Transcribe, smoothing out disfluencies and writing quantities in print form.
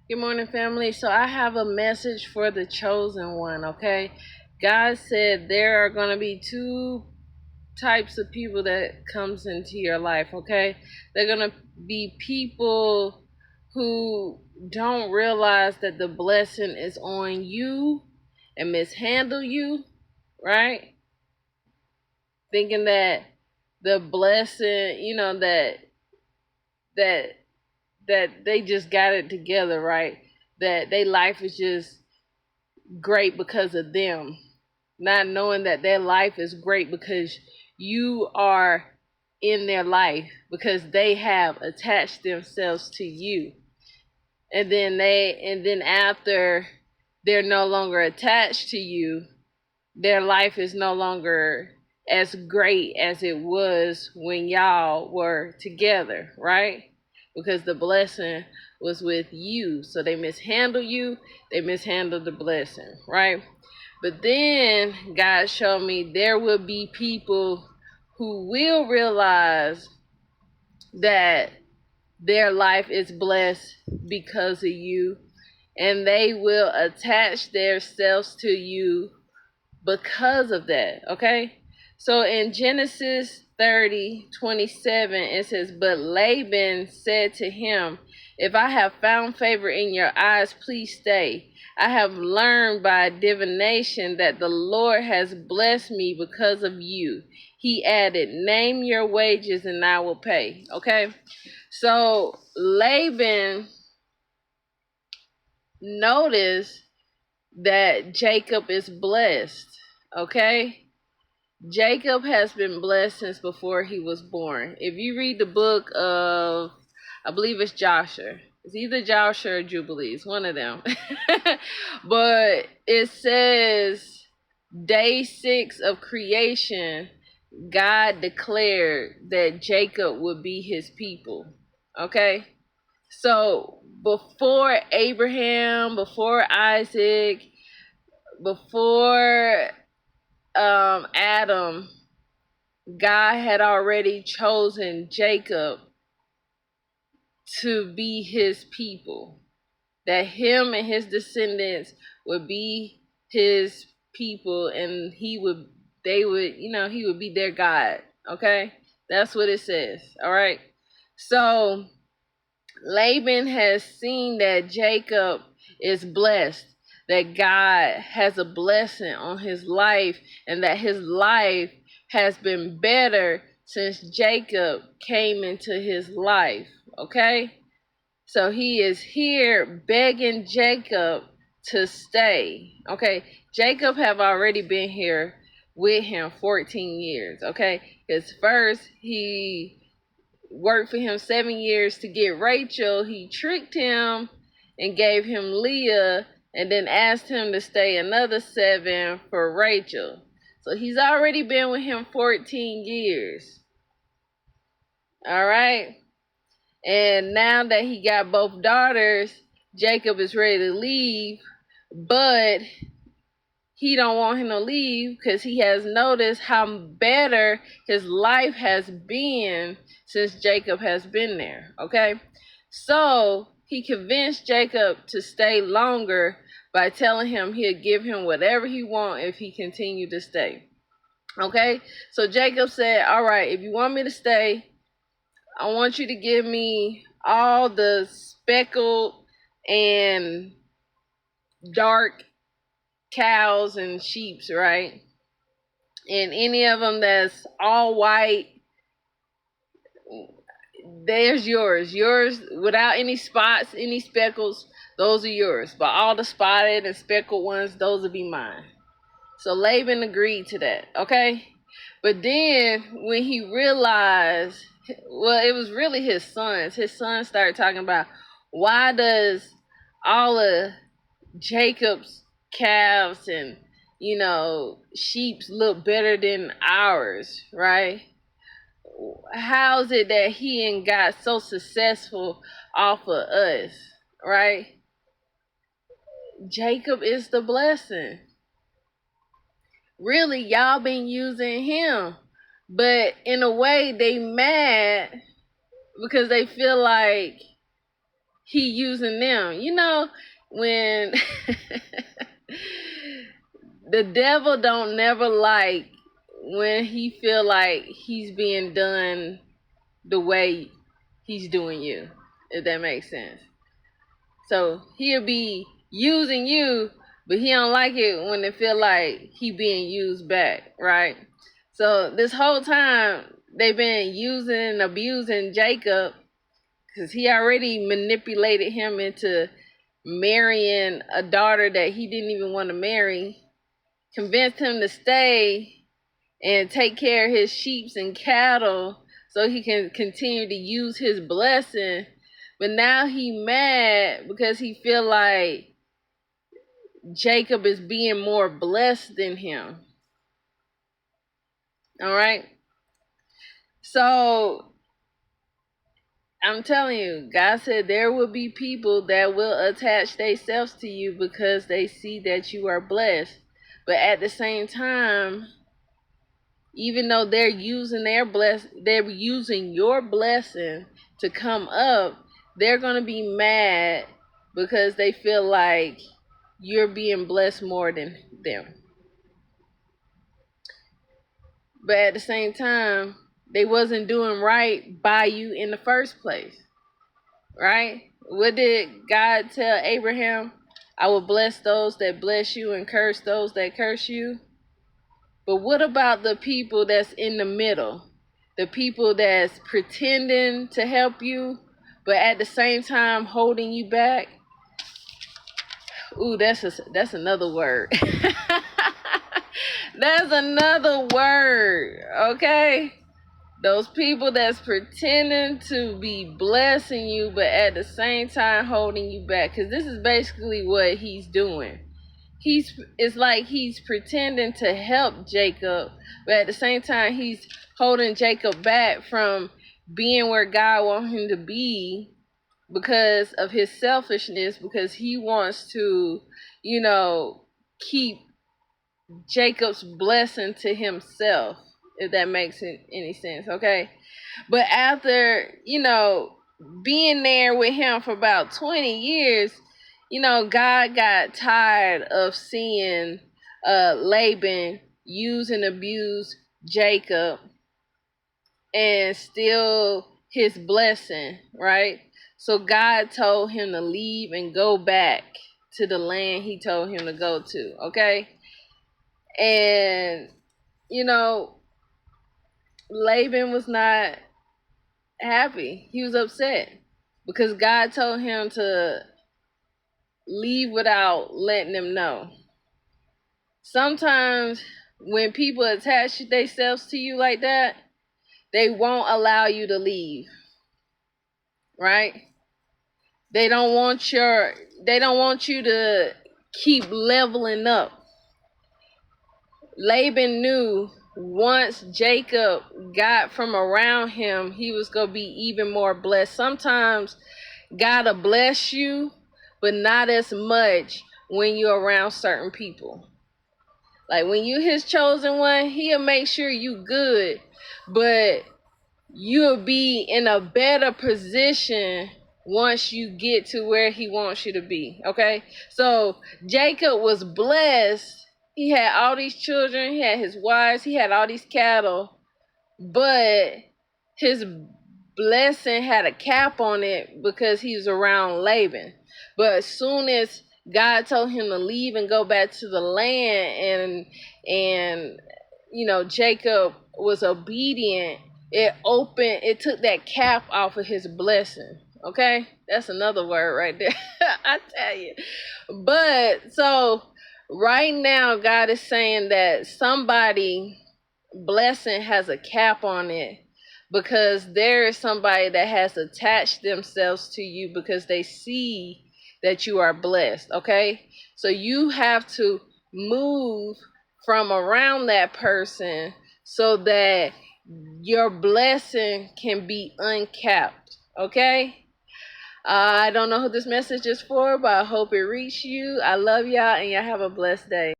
Good morning, family. So I have a message for the chosen one, okay? God said there are going to be two types of people that comes into your life, okay? They're going to be people who don't realize that the blessing is on you and mishandle you, right? Thinking that the blessing, that that they just got it together, right? That their life is just great because of them, not knowing that their life is great because you are in their life, because they have attached themselves to you. And then after they're no longer attached to you, their life is no longer as great as it was when y'all were together, right? Because the blessing was with you. So they mishandle you, they mishandle the blessing, right? But then God showed me there will be people who will realize that their life is blessed because of you, and they will attach themselves to you because of that, okay? So in Genesis 30:27, it says, "But Laban said to him, 'If I have found favor in your eyes, please stay. I have learned by divination that the Lord has blessed me because of you.' He added, 'Name your wages and I will pay.'" Okay? So Laban noticed that Jacob is blessed, okay? Jacob has been blessed since before he was born. If you read the book of, I believe it's Joshua. It's either Joshua or Jubilees, one of them. But it says day 6 of creation, God declared that Jacob would be his people. Okay? So before Abraham, before Isaac, before Adam, God had already chosen Jacob to be his people. That him and his descendants would be his people, and he would be their God. Okay? That's what it says. All right. So Laban has seen that Jacob is blessed, that God has a blessing on his life, and that his life has been better since Jacob came into his life. Okay? So he is here begging Jacob to stay. Okay? Jacob have already been here with him 14 years. Okay? Because first he worked for him 7 years to get Rachel. He tricked him and gave him Leah, and then asked him to stay another 7 for Rachel. So he's already been with him 14 years. All right. And now that he got both daughters, Jacob is ready to leave, but he don't want him to leave because he has noticed how better his life has been since Jacob has been there. Okay? So he convinced Jacob to stay longer by telling him he'll give him whatever he wants if he continued to stay. Okay? So Jacob said, "All right, if you want me to stay, I want you to give me all the speckled and dark cows and sheeps, right? And any of them that's all white, there's yours. Yours without any spots, any speckles, those are yours. But all the spotted and speckled ones, those will be mine." So Laban agreed to that, okay? But then when he realized, well, it was really his sons started talking about, why does all of Jacob's calves and sheeps look better than ours, right? How's it that he ain't got so successful off of us, right? Jacob is the blessing. Really, y'all been using him, but in a way they mad because they feel like he using them. You know, when the devil don't never like when he feel like he's being done the way he's doing you, if that makes sense. So he'll be using you, but he don't like it when it feel like he being used back, right? So this whole time they've been using and abusing Jacob because he already manipulated him into marrying a daughter that he didn't even want to marry, convinced him to stay and take care of his sheep and cattle so he can continue to use his blessing. But now he mad because he feel like Jacob is being more blessed than him. All right. So I'm telling you, God said there will be people that will attach themselves to you because they see that you are blessed. But at the same time, even though they're using they're using your blessing to come up, they're gonna be mad because they feel like you're being blessed more than them. But at the same time, they wasn't doing right by you in the first place, right? What did God tell Abraham? I will bless those that bless you and curse those that curse you. But what about the people that's in the middle? The people that's pretending to help you, but at the same time holding you back? Ooh, that's another word. That's another word, okay? Those people that's pretending to be blessing you, but at the same time holding you back. Because this is basically what he's doing. It's like he's pretending to help Jacob, but at the same time he's holding Jacob back from being where God wants him to be because of his selfishness, because he wants to, keep Jacob's blessing to himself, if that makes any sense, okay? But after, being there with him for about 20 years, God got tired of seeing Laban use and abuse Jacob and steal his blessing, right? So God told him to leave and go back to the land he told him to go to, okay? And, Laban was not happy. He was upset because God told him to leave without letting them know. Sometimes when people attach themselves to you like that, they won't allow you to leave, right? They don't want you to keep leveling up. Laban knew once Jacob got from around him, he was going to be even more blessed. Sometimes God will bless you, but not as much when you're around certain people. Like when you his chosen one, he'll make sure you good, but you'll be in a better position once you get to where he wants you to be, okay? So Jacob was blessed. He had all these children, he had his wives, he had all these cattle, but his blessing had a cap on it because he was around Laban. But as soon as God told him to leave and go back to the land, and Jacob was obedient, it took that cap off of his blessing. Okay? That's another word right there. I tell you. But so right now God is saying that somebody blessing has a cap on it because there is somebody that has attached themselves to you because they see that you are blessed, okay? So you have to move from around that person so that your blessing can be uncapped, okay? I don't know who this message is for, but I hope it reached you. I love y'all, and y'all have a blessed day.